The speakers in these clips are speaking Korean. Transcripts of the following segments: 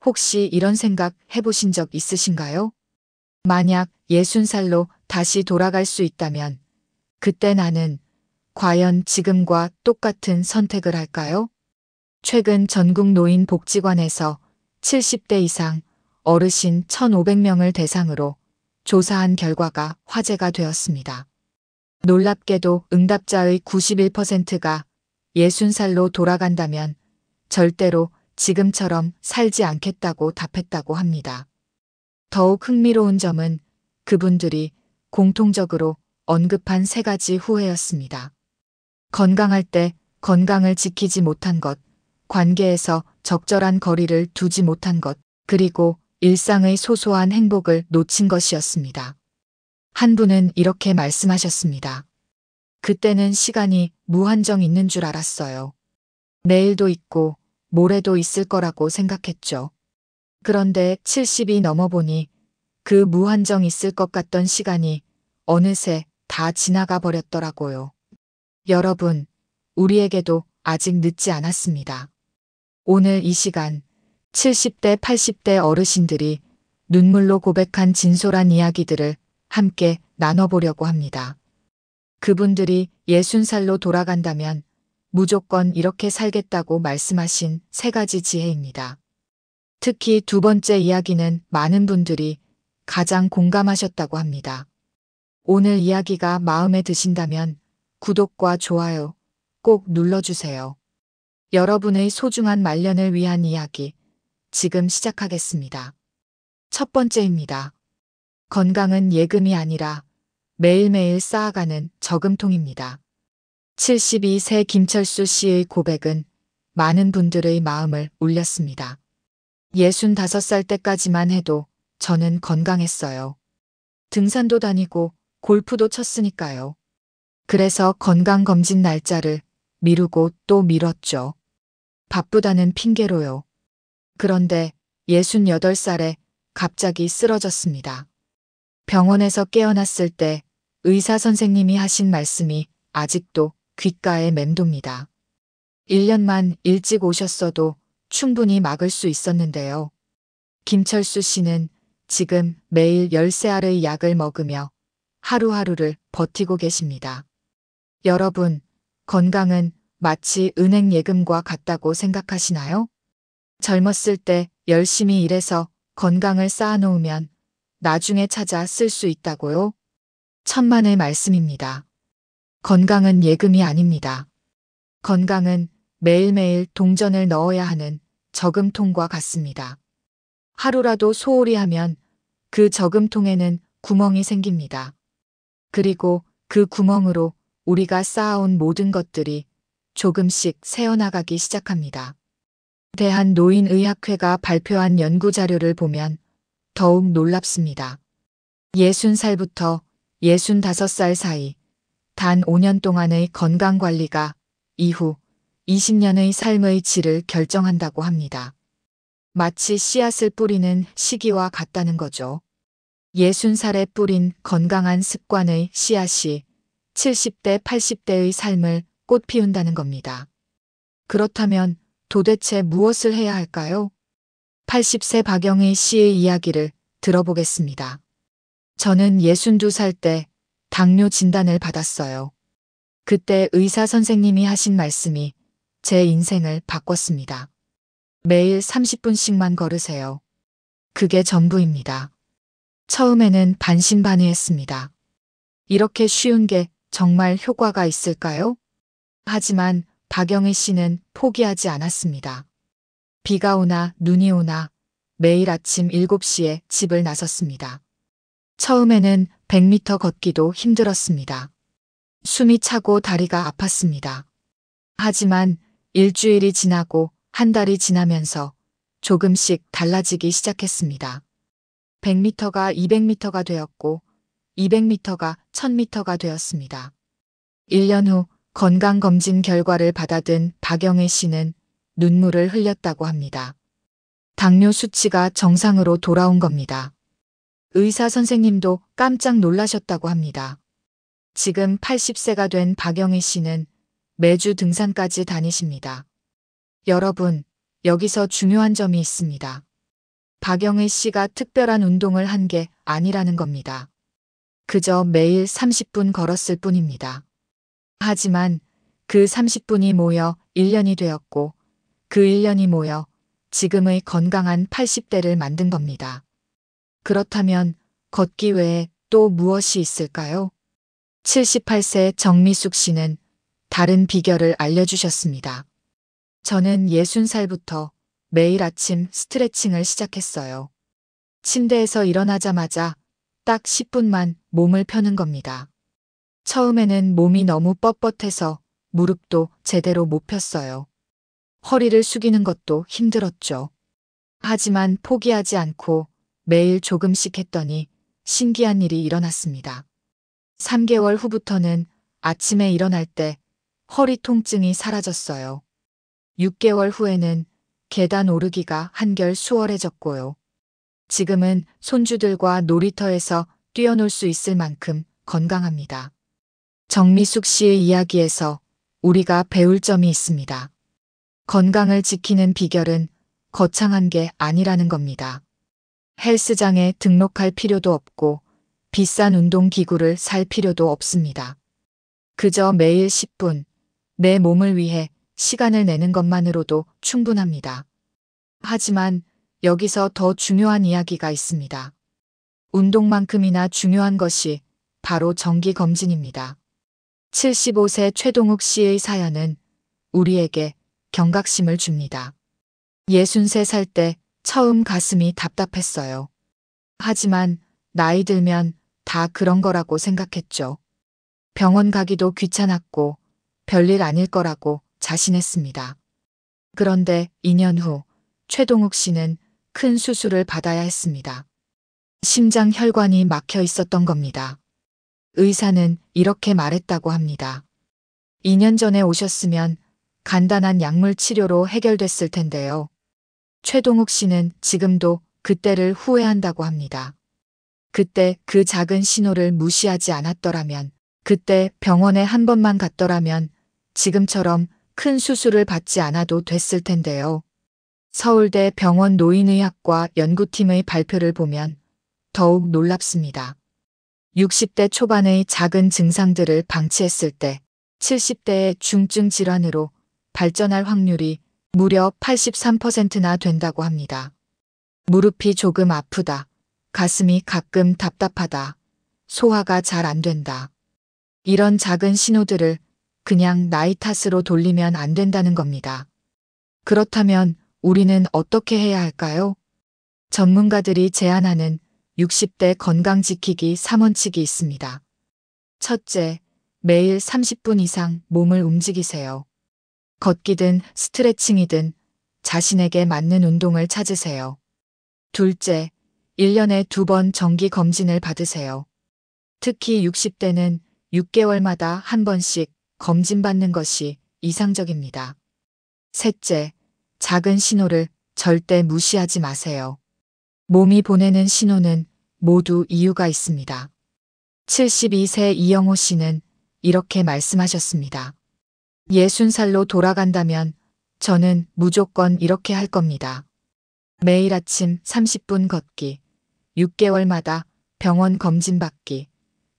혹시 이런 생각 해보신 적 있으신가요? 만약 60살로 다시 돌아갈 수 있다면 그때 나는 과연 지금과 똑같은 선택을 할까요? 최근 전국 노인복지관에서 70대 이상 어르신 1,500명을 대상으로 조사한 결과가 화제가 되었습니다. 놀랍게도 응답자의 91%가 60살로 돌아간다면 절대로 지금처럼 살지 않겠다고 답했다고 합니다. 더욱 흥미로운 점은 그분들이 공통적으로 언급한 3가지 후회였습니다. 건강할 때 건강을 지키지 못한 것, 관계에서 적절한 거리를 두지 못한 것, 그리고 일상의 소소한 행복을 놓친 것이었습니다. 한 분은 이렇게 말씀하셨습니다. 그때는 시간이 무한정 있는 줄 알았어요. 내일도 있고 모레도 있을 거라고 생각했죠. 그런데 70이 넘어보니 그 무한정 있을 것 같던 시간이 어느새 다 지나가 버렸더라고요. 여러분, 우리에게도 아직 늦지 않았습니다. 오늘 이 시간 70대, 80대 어르신들이 눈물로 고백한 진솔한 이야기들을 함께 나눠보려고 합니다. 그분들이 60살로 돌아간다면 무조건 이렇게 살겠다고 말씀하신 3가지 지혜입니다. 특히 2번째 이야기는 많은 분들이 가장 공감하셨다고 합니다. 오늘 이야기가 마음에 드신다면 구독과 좋아요 꼭 눌러주세요. 여러분의 소중한 말년을 위한 이야기 지금 시작하겠습니다. 첫 번째입니다. 건강은 예금이 아니라 매일매일 쌓아가는 저금통입니다. 72세 김철수 씨의 고백은 많은 분들의 마음을 울렸습니다. 65살 때까지만 해도 저는 건강했어요. 등산도 다니고 골프도 쳤으니까요. 그래서 건강검진 날짜를 미루고 또 미뤘죠. 바쁘다는 핑계로요. 그런데 68살에 갑자기 쓰러졌습니다. 병원에서 깨어났을 때 의사 선생님이 하신 말씀이 아직도 귓가에 맴돕니다. 1년만 일찍 오셨어도 충분히 막을 수 있었는데요. 김철수 씨는 지금 매일 10알의 약을 먹으며 하루하루를 버티고 계십니다. 여러분, 건강은 마치 은행 예금과 같다고 생각하시나요? 젊었을 때 열심히 일해서 건강을 쌓아놓으면 나중에 찾아 쓸 수 있다고요? 천만의 말씀입니다. 건강은 예금이 아닙니다. 건강은 매일매일 동전을 넣어야 하는 저금통과 같습니다. 하루라도 소홀히 하면 그 저금통에는 구멍이 생깁니다. 그리고 그 구멍으로 우리가 쌓아온 모든 것들이 조금씩 새어나가기 시작합니다. 대한노인의학회가 발표한 연구 자료를 보면 더욱 놀랍습니다. 60살부터 65살 사이 단 5년 동안의 건강관리가 이후 20년의 삶의 질을 결정한다고 합니다. 마치 씨앗을 뿌리는 시기와 같다는 거죠. 60살에 뿌린 건강한 습관의 씨앗이 70대, 80대의 삶을 꽃피운다는 겁니다. 그렇다면 도대체 무엇을 해야 할까요? 80세 박영의 씨의 이야기를 들어보겠습니다. 저는 62살 때 당뇨 진단을 받았어요. 그때 의사 선생님이 하신 말씀이 제 인생을 바꿨습니다. 매일 30분씩만 걸으세요. 그게 전부입니다. 처음에는 반신반의했습니다. 이렇게 쉬운 게 정말 효과가 있을까요? 하지만 박영희 씨는 포기하지 않았습니다. 비가 오나 눈이 오나 매일 아침 7시에 집을 나섰습니다. 처음에는 100m 걷기도 힘들었습니다. 숨이 차고 다리가 아팠습니다. 하지만 일주일이 지나고 한 달이 지나면서 조금씩 달라지기 시작했습니다. 100m가 200m가 되었고 200m가 1000m가 되었습니다. 1년 후 건강검진 결과를 받아든 박영애 씨는 눈물을 흘렸다고 합니다. 당뇨 수치가 정상으로 돌아온 겁니다. 의사 선생님도 깜짝 놀라셨다고 합니다. 지금 80세가 된 박영희 씨는 매주 등산까지 다니십니다. 여러분, 여기서 중요한 점이 있습니다. 박영의 씨가 특별한 운동을 한 게 아니라는 겁니다. 그저 매일 30분 걸었을 뿐입니다. 하지만 그 30분이 모여 1년이 되었고 그 1년이 모여 지금의 건강한 80대를 만든 겁니다. 그렇다면 걷기 외에 또 무엇이 있을까요? 78세 정미숙 씨는 다른 비결을 알려주셨습니다. 저는 60살부터 매일 아침 스트레칭을 시작했어요. 침대에서 일어나자마자 딱 10분만 몸을 펴는 겁니다. 처음에는 몸이 너무 뻣뻣해서 무릎도 제대로 못 폈어요. 허리를 숙이는 것도 힘들었죠. 하지만 포기하지 않고 매일 조금씩 했더니 신기한 일이 일어났습니다. 3개월 후부터는 아침에 일어날 때 허리 통증이 사라졌어요. 6개월 후에는 계단 오르기가 한결 수월해졌고요. 지금은 손주들과 놀이터에서 뛰어놀 수 있을 만큼 건강합니다. 정미숙 씨의 이야기에서 우리가 배울 점이 있습니다. 건강을 지키는 비결은 거창한 게 아니라는 겁니다. 헬스장에 등록할 필요도 없고 비싼 운동기구를 살 필요도 없습니다. 그저 매일 10분 내 몸을 위해 시간을 내는 것만으로도 충분합니다. 하지만 여기서 더 중요한 이야기가 있습니다. 운동만큼이나 중요한 것이 바로 정기검진입니다. 75세 최동욱 씨의 사연은 우리에게 경각심을 줍니다. 63살 때 처음 가슴이 답답했어요. 하지만 나이 들면 다 그런 거라고 생각했죠. 병원 가기도 귀찮았고 별일 아닐 거라고 자신했습니다. 그런데 2년 후 최동욱 씨는 큰 수술을 받아야 했습니다. 심장 혈관이 막혀 있었던 겁니다. 의사는 이렇게 말했다고 합니다. 2년 전에 오셨으면 간단한 약물 치료로 해결됐을 텐데요. 최동욱 씨는 지금도 그때를 후회한다고 합니다. 그때 그 작은 신호를 무시하지 않았더라면, 그때 병원에 한 번만 갔더라면 지금처럼 큰 수술을 받지 않아도 됐을 텐데요. 서울대 병원 노인의학과 연구팀의 발표를 보면 더욱 놀랍습니다. 60대 초반의 작은 증상들을 방치했을 때 70대의 중증 질환으로 발전할 확률이 무려 83%나 된다고 합니다. 무릎이 조금 아프다. 가슴이 가끔 답답하다. 소화가 잘 안 된다. 이런 작은 신호들을 그냥 나이 탓으로 돌리면 안 된다는 겁니다. 그렇다면 우리는 어떻게 해야 할까요? 전문가들이 제안하는 60대 건강 지키기 3원칙이 있습니다. 첫째, 매일 30분 이상 몸을 움직이세요. 걷기든 스트레칭이든 자신에게 맞는 운동을 찾으세요. 둘째, 1년에 2번 정기 검진을 받으세요. 특히 60대는 6개월마다 한 번씩 검진받는 것이 이상적입니다. 셋째, 작은 신호를 절대 무시하지 마세요. 몸이 보내는 신호는 모두 이유가 있습니다. 72세 이영호 씨는 이렇게 말씀하셨습니다. 60살로 돌아간다면 저는 무조건 이렇게 할 겁니다. 매일 아침 30분 걷기, 6개월마다 병원 검진 받기,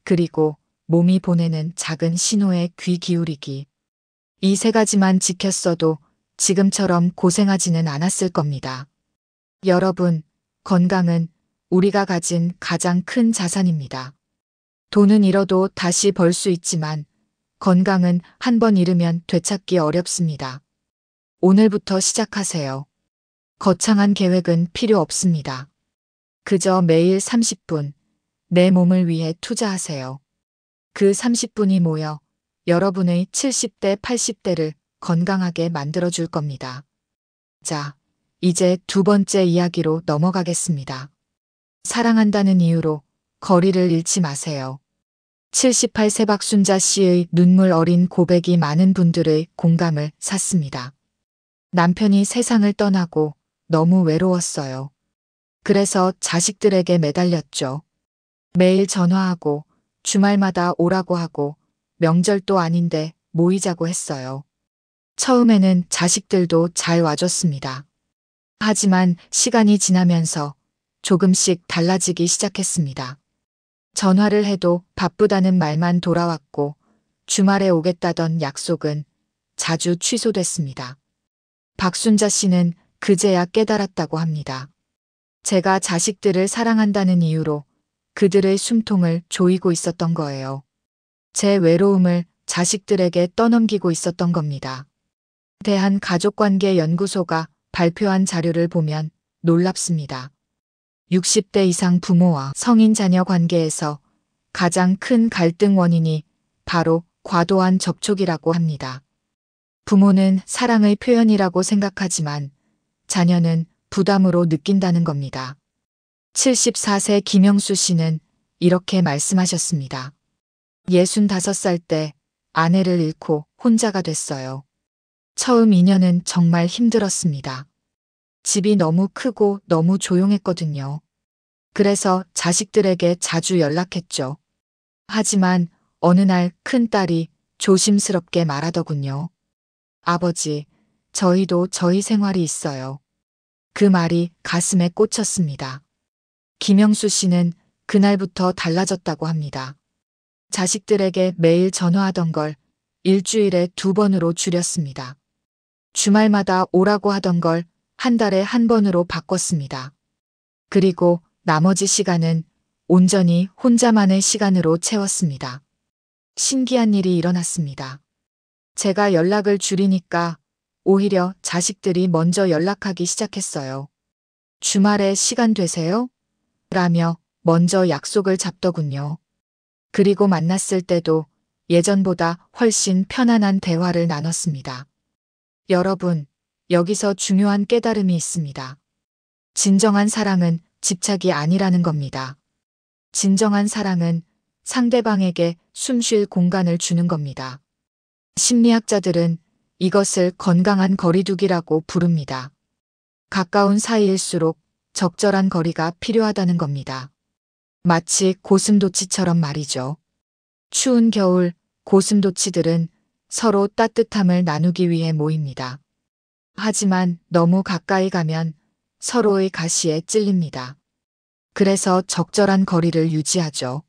그리고 몸이 보내는 작은 신호에 귀 기울이기. 이 3가지만 지켰어도 지금처럼 고생하지는 않았을 겁니다. 여러분, 건강은 우리가 가진 가장 큰 자산입니다. 돈은 잃어도 다시 벌 수 있지만 건강은 한 번 잃으면 되찾기 어렵습니다. 오늘부터 시작하세요. 거창한 계획은 필요 없습니다. 그저 매일 30분 내 몸을 위해 투자하세요. 그 30분이 모여 여러분의 70대, 80대를 건강하게 만들어줄 겁니다. 자, 이제 2번째 이야기로 넘어가겠습니다. 사랑한다는 이유로 거리를 잃지 마세요. 78세 박순자 씨의 눈물 어린 고백이 많은 분들의 공감을 샀습니다. 남편이 세상을 떠나고 너무 외로웠어요. 그래서 자식들에게 매달렸죠. 매일 전화하고 주말마다 오라고 하고 명절도 아닌데 모이자고 했어요. 처음에는 자식들도 잘 와줬습니다. 하지만 시간이 지나면서 조금씩 달라지기 시작했습니다. 전화를 해도 바쁘다는 말만 돌아왔고 주말에 오겠다던 약속은 자주 취소됐습니다. 박순자 씨는 그제야 깨달았다고 합니다. 제가 자식들을 사랑한다는 이유로 그들의 숨통을 조이고 있었던 거예요. 제 외로움을 자식들에게 떠넘기고 있었던 겁니다. 대한가족관계연구소가 발표한 자료를 보면 놀랍습니다. 60대 이상 부모와 성인 자녀 관계에서 가장 큰 갈등 원인이 바로 과도한 접촉이라고 합니다. 부모는 사랑의 표현이라고 생각하지만 자녀는 부담으로 느낀다는 겁니다. 74세 김영수 씨는 이렇게 말씀하셨습니다. 65살 때 아내를 잃고 혼자가 됐어요. 처음 2년은 정말 힘들었습니다. 집이 너무 크고 너무 조용했거든요. 그래서 자식들에게 자주 연락했죠. 하지만 어느 날 큰딸이 조심스럽게 말하더군요. 아버지, 저희도 저희 생활이 있어요. 그 말이 가슴에 꽂혔습니다. 김영수 씨는 그날부터 달라졌다고 합니다. 자식들에게 매일 전화하던 걸 일주일에 2번으로 줄였습니다. 주말마다 오라고 하던 걸 한 달에 1번으로 바꿨습니다. 그리고 나머지 시간은 온전히 혼자만의 시간으로 채웠습니다. 신기한 일이 일어났습니다. 제가 연락을 줄이니까 오히려 자식들이 먼저 연락하기 시작했어요. 주말에 시간 되세요? 라며 먼저 약속을 잡더군요. 그리고 만났을 때도 예전보다 훨씬 편안한 대화를 나눴습니다. 여러분, 여기서 중요한 깨달음이 있습니다. 진정한 사랑은 집착이 아니라는 겁니다. 진정한 사랑은 상대방에게 숨 쉴 공간을 주는 겁니다. 심리학자들은 이것을 건강한 거리두기라고 부릅니다. 가까운 사이일수록 적절한 거리가 필요하다는 겁니다. 마치 고슴도치처럼 말이죠. 추운 겨울 고슴도치들은 서로 따뜻함을 나누기 위해 모입니다. 하지만 너무 가까이 가면 서로의 가시에 찔립니다. 그래서 적절한 거리를 유지하죠.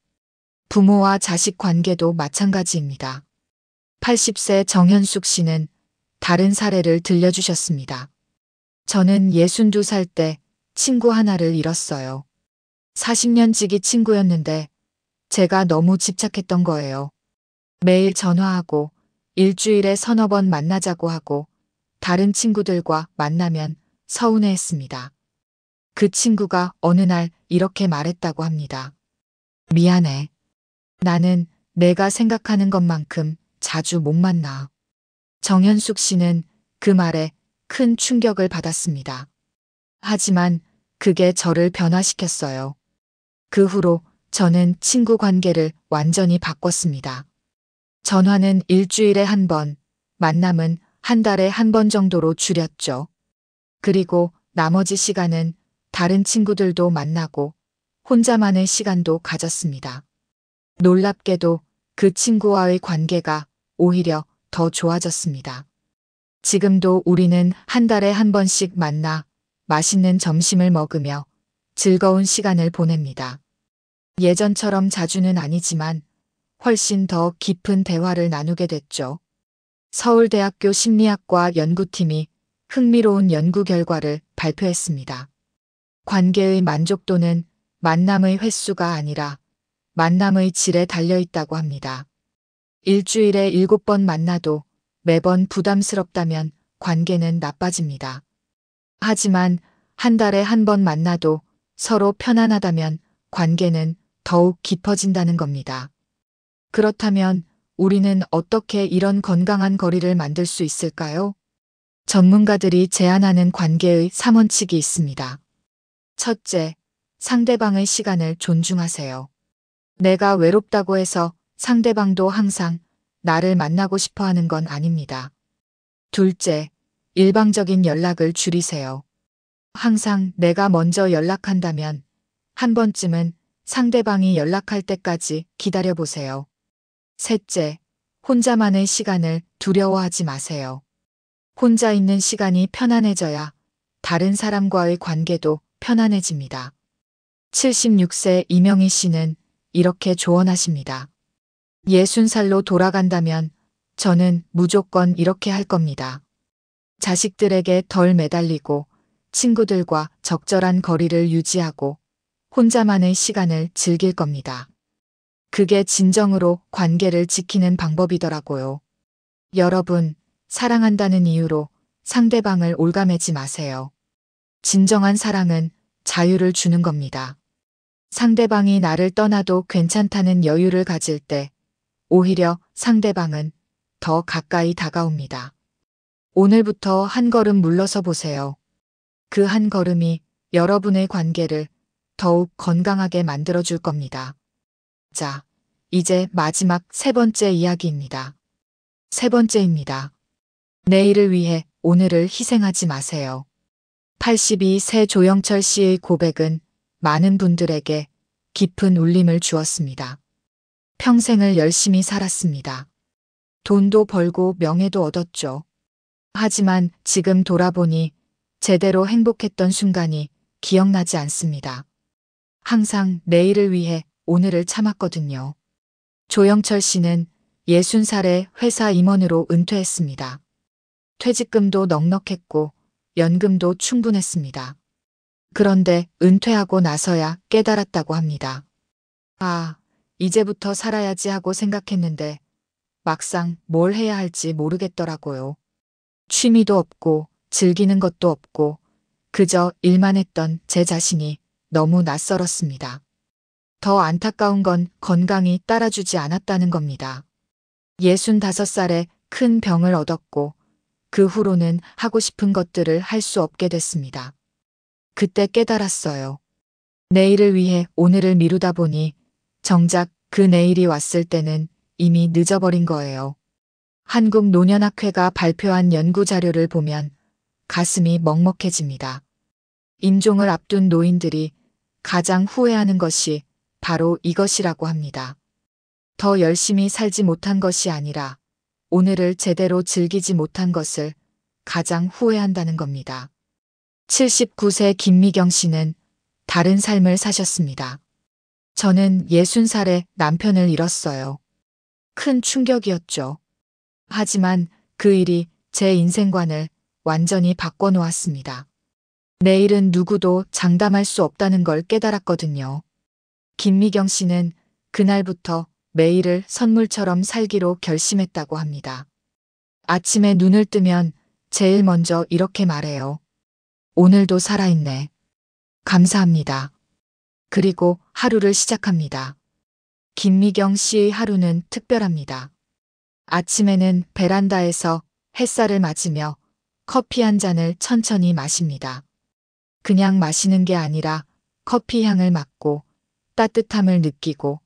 부모와 자식 관계도 마찬가지입니다. 80세 정현숙 씨는 다른 사례를 들려주셨습니다. 저는 62살 때 친구 하나를 잃었어요. 40년 지기 친구였는데 제가 너무 집착했던 거예요. 매일 전화하고 일주일에 서너 번 만나자고 하고 다른 친구들과 만나면 서운해했습니다. 그 친구가 어느 날 이렇게 말했다고 합니다. 미안해. 나는 내가 생각하는 것만큼 자주 못 만나. 정현숙 씨는 그 말에 큰 충격을 받았습니다. 하지만 그게 저를 변화시켰어요. 그 후로 저는 친구 관계를 완전히 바꿨습니다. 전화는 일주일에 1번, 만남은 한 달에 1번 정도로 줄였죠. 그리고 나머지 시간은 다른 친구들도 만나고 혼자만의 시간도 가졌습니다. 놀랍게도 그 친구와의 관계가 오히려 더 좋아졌습니다. 지금도 우리는 한 달에 1번씩 만나 맛있는 점심을 먹으며 즐거운 시간을 보냅니다. 예전처럼 자주는 아니지만 훨씬 더 깊은 대화를 나누게 됐죠. 서울대학교 심리학과 연구팀이 흥미로운 연구 결과를 발표했습니다. 관계의 만족도는 만남의 횟수가 아니라 만남의 질에 달려있다고 합니다. 일주일에 7번 만나도 매번 부담스럽다면 관계는 나빠집니다. 하지만 한 달에 1번 만나도 서로 편안하다면 관계는 더욱 깊어진다는 겁니다. 그렇다면 우리는 어떻게 이런 건강한 거리를 만들 수 있을까요? 전문가들이 제안하는 관계의 3원칙이 있습니다. 첫째, 상대방의 시간을 존중하세요. 내가 외롭다고 해서 상대방도 항상 나를 만나고 싶어 하는 건 아닙니다. 둘째, 일방적인 연락을 줄이세요. 항상 내가 먼저 연락한다면 한 번쯤은 상대방이 연락할 때까지 기다려보세요. 셋째, 혼자만의 시간을 두려워하지 마세요. 혼자 있는 시간이 편안해져야 다른 사람과의 관계도 편안해집니다. 76세 이명희 씨는 이렇게 조언하십니다. 60살로 돌아간다면 저는 무조건 이렇게 할 겁니다. 자식들에게 덜 매달리고 친구들과 적절한 거리를 유지하고 혼자만의 시간을 즐길 겁니다. 그게 진정으로 관계를 지키는 방법이더라고요. 여러분, 사랑한다는 이유로 상대방을 올가매지 마세요. 진정한 사랑은 자유를 주는 겁니다. 상대방이 나를 떠나도 괜찮다는 여유를 가질 때 오히려 상대방은 더 가까이 다가옵니다. 오늘부터 한 걸음 물러서 보세요. 그 한 걸음이 여러분의 관계를 더욱 건강하게 만들어줄 겁니다. 자, 이제 마지막 세 번째 이야기입니다. 세 번째입니다. 내일을 위해 오늘을 희생하지 마세요. 82세 조영철 씨의 고백은 많은 분들에게 깊은 울림을 주었습니다. 평생을 열심히 살았습니다. 돈도 벌고 명예도 얻었죠. 하지만 지금 돌아보니 제대로 행복했던 순간이 기억나지 않습니다. 항상 내일을 위해 오늘을 참았거든요. 조영철 씨는 60살에 회사 임원으로 은퇴했습니다. 퇴직금도 넉넉했고 연금도 충분했습니다. 그런데 은퇴하고 나서야 깨달았다고 합니다. 아, 이제부터 살아야지 하고 생각했는데 막상 뭘 해야 할지 모르겠더라고요. 취미도 없고 즐기는 것도 없고 그저 일만 했던 제 자신이 너무 낯설었습니다. 더 안타까운 건 건강이 따라주지 않았다는 겁니다. 65살에 큰 병을 얻었고 그 후로는 하고 싶은 것들을 할 수 없게 됐습니다. 그때 깨달았어요. 내일을 위해 오늘을 미루다 보니 정작 그 내일이 왔을 때는 이미 늦어버린 거예요. 한국노년학회가 발표한 연구 자료를 보면 가슴이 먹먹해집니다. 임종을 앞둔 노인들이 가장 후회하는 것이 바로 이것이라고 합니다. 더 열심히 살지 못한 것이 아니라 오늘을 제대로 즐기지 못한 것을 가장 후회한다는 겁니다. 79세 김미경 씨는 다른 삶을 사셨습니다. 저는 60살에 남편을 잃었어요. 큰 충격이었죠. 하지만 그 일이 제 인생관을 완전히 바꿔놓았습니다. 내일은 누구도 장담할 수 없다는 걸 깨달았거든요. 김미경 씨는 그날부터 매일을 선물처럼 살기로 결심했다고 합니다. 아침에 눈을 뜨면 제일 먼저 이렇게 말해요. 오늘도 살아있네. 감사합니다. 그리고 하루를 시작합니다. 김미경 씨의 하루는 특별합니다. 아침에는 베란다에서 햇살을 맞으며 커피 한 잔을 천천히 마십니다. 그냥 마시는 게 아니라 커피 향을 맡고 따뜻함을 느끼고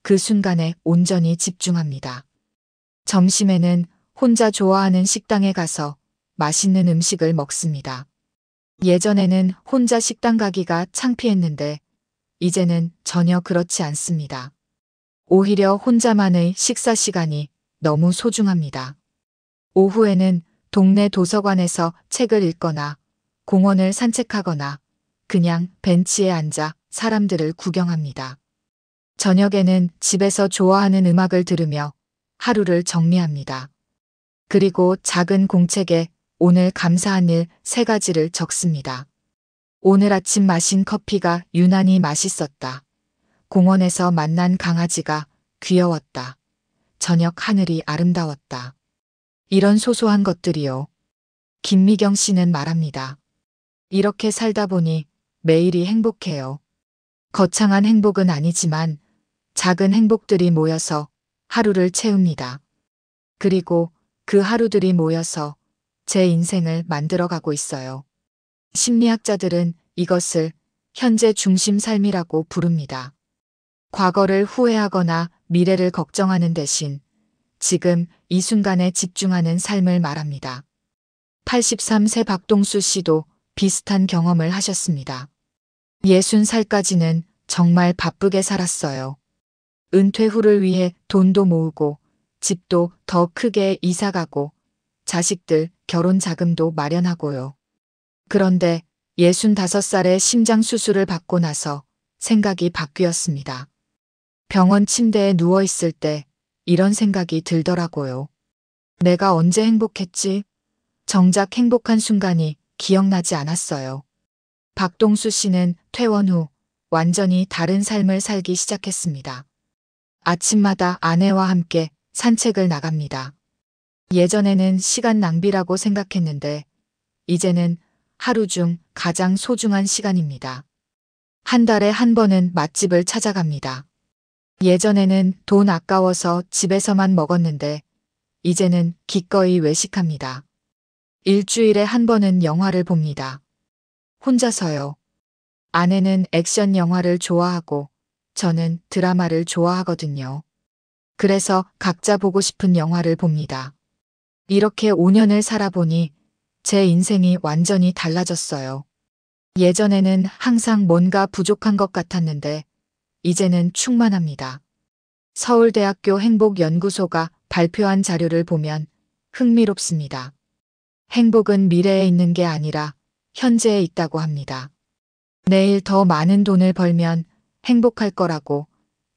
그 순간에 온전히 집중합니다. 점심에는 혼자 좋아하는 식당에 가서 맛있는 음식을 먹습니다. 예전에는 혼자 식당 가기가 창피했는데 이제는 전혀 그렇지 않습니다. 오히려 혼자만의 식사 시간이 너무 소중합니다. 오후에는 동네 도서관에서 책을 읽거나 공원을 산책하거나 그냥 벤치에 앉아 사람들을 구경합니다. 저녁에는 집에서 좋아하는 음악을 들으며 하루를 정리합니다. 그리고 작은 공책에 오늘 감사한 일 3가지를 적습니다. 오늘 아침 마신 커피가 유난히 맛있었다. 공원에서 만난 강아지가 귀여웠다. 저녁 하늘이 아름다웠다. 이런 소소한 것들이요. 김미경 씨는 말합니다. 이렇게 살다 보니 매일이 행복해요. 거창한 행복은 아니지만 작은 행복들이 모여서 하루를 채웁니다. 그리고 그 하루들이 모여서 제 인생을 만들어가고 있어요. 심리학자들은 이것을 현재 중심 삶이라고 부릅니다. 과거를 후회하거나 미래를 걱정하는 대신 지금 이 순간에 집중하는 삶을 말합니다. 83세 박동수 씨도 비슷한 경험을 하셨습니다. 60살까지는 정말 바쁘게 살았어요. 은퇴 후를 위해 돈도 모으고 집도 더 크게 이사가고 자식들 결혼 자금도 마련하고요. 그런데 65살에 심장 수술을 받고 나서 생각이 바뀌었습니다. 병원 침대에 누워 있을 때 이런 생각이 들더라고요. 내가 언제 행복했지? 정작 행복한 순간이 기억나지 않았어요. 박동수 씨는 퇴원 후 완전히 다른 삶을 살기 시작했습니다. 아침마다 아내와 함께 산책을 나갑니다. 예전에는 시간 낭비라고 생각했는데 이제는 하루 중 가장 소중한 시간입니다. 한 달에 한 번은 맛집을 찾아갑니다. 예전에는 돈 아까워서 집에서만 먹었는데 이제는 기꺼이 외식합니다. 일주일에 한 번은 영화를 봅니다. 혼자서요. 아내는 액션 영화를 좋아하고 저는 드라마를 좋아하거든요. 그래서 각자 보고 싶은 영화를 봅니다. 이렇게 5년을 살아보니 제 인생이 완전히 달라졌어요. 예전에는 항상 뭔가 부족한 것 같았는데 이제는 충만합니다. 서울대학교 행복연구소가 발표한 자료를 보면 흥미롭습니다. 행복은 미래에 있는 게 아니라 현재에 있다고 합니다. 내일 더 많은 돈을 벌면 행복할 거라고,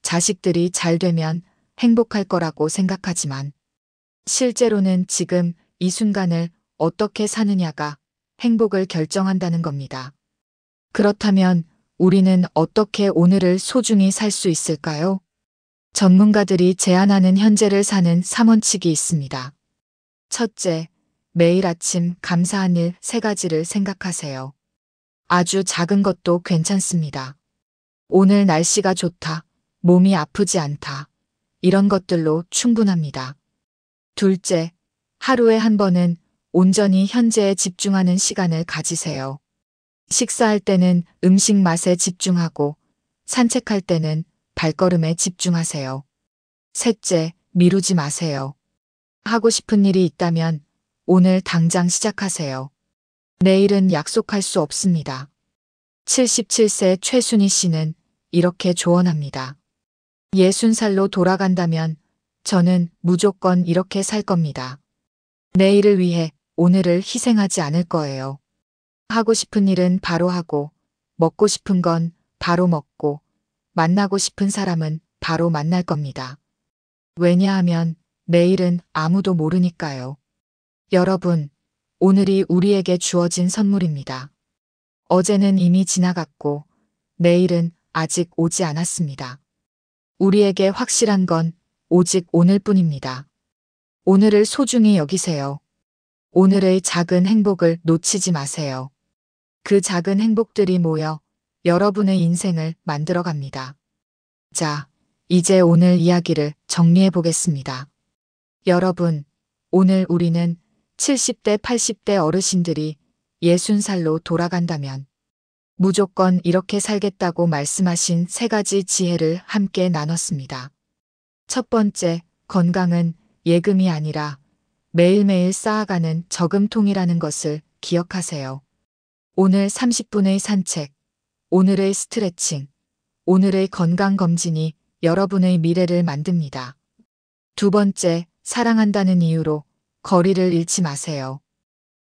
자식들이 잘 되면 행복할 거라고 생각하지만 실제로는 지금 이 순간을 어떻게 사느냐가 행복을 결정한다는 겁니다. 그렇다면 우리는 어떻게 오늘을 소중히 살 수 있을까요? 전문가들이 제안하는 현재를 사는 3원칙이 있습니다. 첫째, 매일 아침 감사한 일 3가지를 생각하세요. 아주 작은 것도 괜찮습니다. 오늘 날씨가 좋다, 몸이 아프지 않다. 이런 것들로 충분합니다. 둘째, 하루에 한 번은 온전히 현재에 집중하는 시간을 가지세요. 식사할 때는 음식 맛에 집중하고 산책할 때는 발걸음에 집중하세요. 셋째, 미루지 마세요. 하고 싶은 일이 있다면 오늘 당장 시작하세요. 내일은 약속할 수 없습니다. 77세 최순희 씨는 이렇게 조언합니다. 60살로 돌아간다면 저는 무조건 이렇게 살 겁니다. 내일을 위해 오늘을 희생하지 않을 거예요. 하고 싶은 일은 바로 하고, 먹고 싶은 건 바로 먹고, 만나고 싶은 사람은 바로 만날 겁니다. 왜냐하면 내일은 아무도 모르니까요. 여러분, 오늘이 우리에게 주어진 선물입니다. 어제는 이미 지나갔고, 내일은 아직 오지 않았습니다. 우리에게 확실한 건 오직 오늘뿐입니다. 오늘을 소중히 여기세요. 오늘의 작은 행복을 놓치지 마세요. 그 작은 행복들이 모여 여러분의 인생을 만들어 갑니다. 자, 이제 오늘 이야기를 정리해 보겠습니다. 여러분, 오늘 우리는 70대, 80대 어르신들이 60살로 돌아간다면 무조건 이렇게 살겠다고 말씀하신 3가지 지혜를 함께 나눴습니다. 첫 번째, 건강은 예금이 아니라 매일매일 쌓아가는 저금통이라는 것을 기억하세요. 오늘 30분의 산책, 오늘의 스트레칭, 오늘의 건강검진이 여러분의 미래를 만듭니다. 두 번째, 사랑한다는 이유로 거리를 잃지 마세요.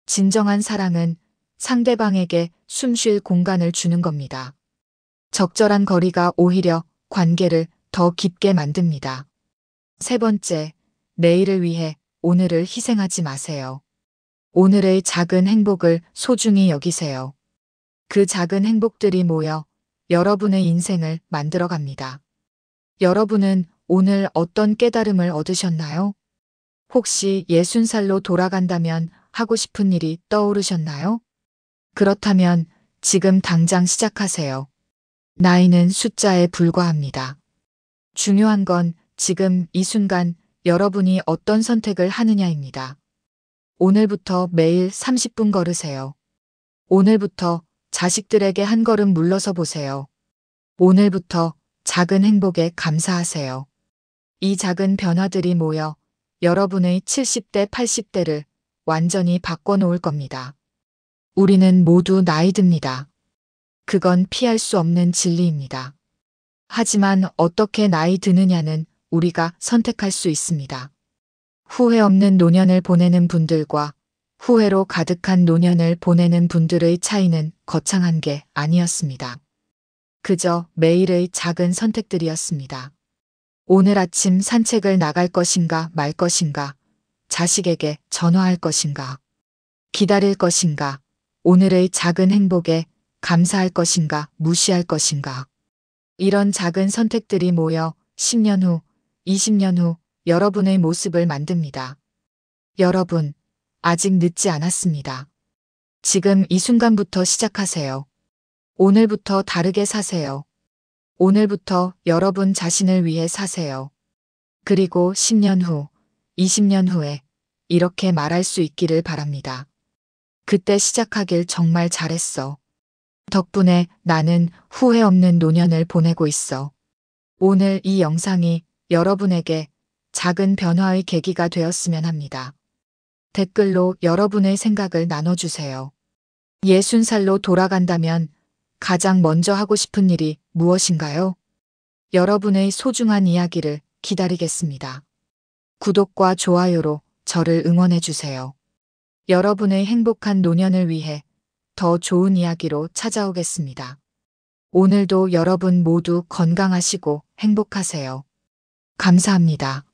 진정한 사랑은 상대방에게 숨 쉴 공간을 주는 겁니다. 적절한 거리가 오히려 관계를 더 깊게 만듭니다. 세 번째, 내일을 위해 오늘을 희생하지 마세요. 오늘의 작은 행복을 소중히 여기세요. 그 작은 행복들이 모여 여러분의 인생을 만들어 갑니다. 여러분은 오늘 어떤 깨달음을 얻으셨나요? 혹시 60살로 돌아간다면 하고 싶은 일이 떠오르셨나요? 그렇다면 지금 당장 시작하세요. 나이는 숫자에 불과합니다. 중요한 건 지금 이 순간 여러분이 어떤 선택을 하느냐입니다. 오늘부터 매일 30분 걸으세요. 오늘부터 자식들에게 한 걸음 물러서 보세요. 오늘부터 작은 행복에 감사하세요. 이 작은 변화들이 모여 여러분의 70대, 80대를 완전히 바꿔놓을 겁니다. 우리는 모두 나이 듭니다. 그건 피할 수 없는 진리입니다. 하지만 어떻게 나이 드느냐는 우리가 선택할 수 있습니다. 후회 없는 노년을 보내는 분들과 후회로 가득한 노년을 보내는 분들의 차이는 거창한 게 아니었습니다. 그저 매일의 작은 선택들이었습니다. 오늘 아침 산책을 나갈 것인가 말 것인가, 자식에게 전화할 것인가, 기다릴 것인가, 오늘의 작은 행복에 감사할 것인가, 무시할 것인가. 이런 작은 선택들이 모여 10년 후, 20년 후 여러분의 모습을 만듭니다. 여러분, 아직 늦지 않았습니다. 지금 이 순간부터 시작하세요. 오늘부터 다르게 사세요. 오늘부터 여러분 자신을 위해 사세요. 그리고 10년 후, 20년 후에 이렇게 말할 수 있기를 바랍니다. 그때 시작하길 정말 잘했어. 덕분에 나는 후회 없는 노년을 보내고 있어. 오늘 이 영상이 여러분에게 작은 변화의 계기가 되었으면 합니다. 댓글로 여러분의 생각을 나눠주세요. 60살로 돌아간다면 가장 먼저 하고 싶은 일이 무엇인가요? 여러분의 소중한 이야기를 기다리겠습니다. 구독과 좋아요로 저를 응원해주세요. 여러분의 행복한 노년을 위해 더 좋은 이야기로 찾아오겠습니다. 오늘도 여러분 모두 건강하시고 행복하세요. 감사합니다.